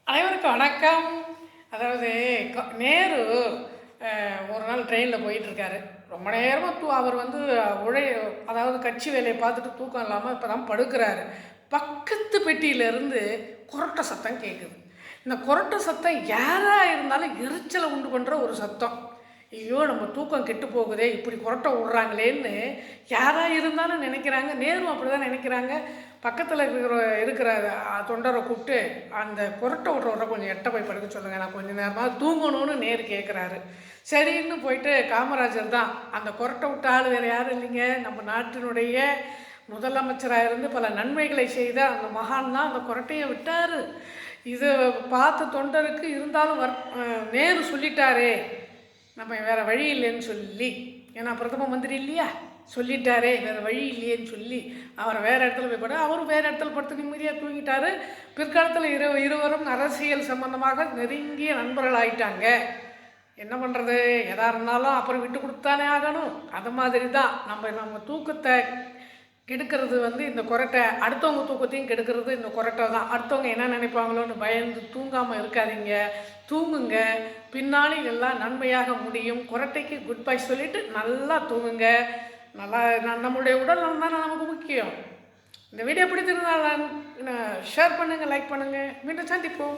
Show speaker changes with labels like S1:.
S1: அனைவருக்கும் வணக்கம். அதாவது நேரு ஒரு நாள் ட்ரெயினில் போயிட்டுருக்காரு. ரொம்ப நேரமாக அவர் வந்து உழை அதாவது கட்சி வேலையை பார்த்துட்டு தூக்கம் இல்லாமல் இப்போ தான் படுக்கிறாரு. பக்கத்து பெட்டியிலேருந்து கொரட்டை சத்தம் கேட்குது. இந்த கொரட்டை சத்தம் யாராக இருந்தாலும் எரிச்சலை உண்டு பண்ணுற ஒரு சத்தம். ஐயோ, நம்ம தூக்கம் கெட்டு போகுதே, இப்படி கொரட்டை விட்றாங்களேன்னு யாராக இருந்தாலும் நினைக்கிறாங்க. நேரும் அப்படி தான் நினைக்கிறாங்க. பக்கத்தில் இருக்கிற தொண்டரை கூப்பிட்டு அந்த கொரட்டை விட்றவரை கொஞ்சம் எட்ட போய் படுக்க சொல்லுங்கள், நான் கொஞ்சம் நேரமாக தூங்கணும்னு நேரு கேட்குறாரு. சரின்னு போயிட்டு காமராஜர் தான் அந்த கொரட்டை விட்ட ஆள் வேறு யாரும் இல்லைங்க, நம்ம நாட்டினுடைய முதலமைச்சராக இருந்து பல நன்மைகளை செய்த அந்த மகான் தான் அந்த கொரட்டையை விட்டார். இதை பார்த்த தொண்டருக்கு இருந்தாலும் நேரு சொல்லிட்டாரே, நம்ம வேறு வழி இல்லைன்னு சொல்லி, ஏன்னா பிரதம மந்திரி இல்லையா, சொல்லிட்டாரே வேறு வழி இல்லையேன்னு சொல்லி அவரை வேறு இடத்துல போய் பட அவரும் வேறு இடத்துல படுத்து நிம்மதியாக தூங்கிட்டார். பிற்காலத்தில் இருவரும் அரசியல் சம்பந்தமாக நெருங்கிய நண்பர்கள் ஆயிட்டாங்க. என்ன பண்ணுறது, எதாக இருந்தாலும் அப்புறம் விட்டு கொடுத்தானே ஆகணும். அது மாதிரி தான் நம்ம தூக்கத்தை கெடுக்கிறது இந்த கொரட்டை, அடுத்தவங்க தூக்கத்தையும் கெடுக்கிறது இந்த கொரட்டை தான். அடுத்தவங்க என்ன நினைப்பாங்களோன்னு பயந்து தூங்காமல் இருக்காதீங்க, தூங்குங்க. பின்னாடி எல்லாம் நன்மையாக முடியும். கொரட்டைக்கு குட் பை சொல்லிவிட்டு நல்லா தூங்குங்க. நல்லா நம்மளுடைய உடல் நலம் தானே நமக்கு முக்கியம். இந்த வீடியோ பிடிச்சிருந்தால் ஷேர் பண்ணுங்கள், லைக் பண்ணுங்கள். மீண்டும் சந்திப்போம்.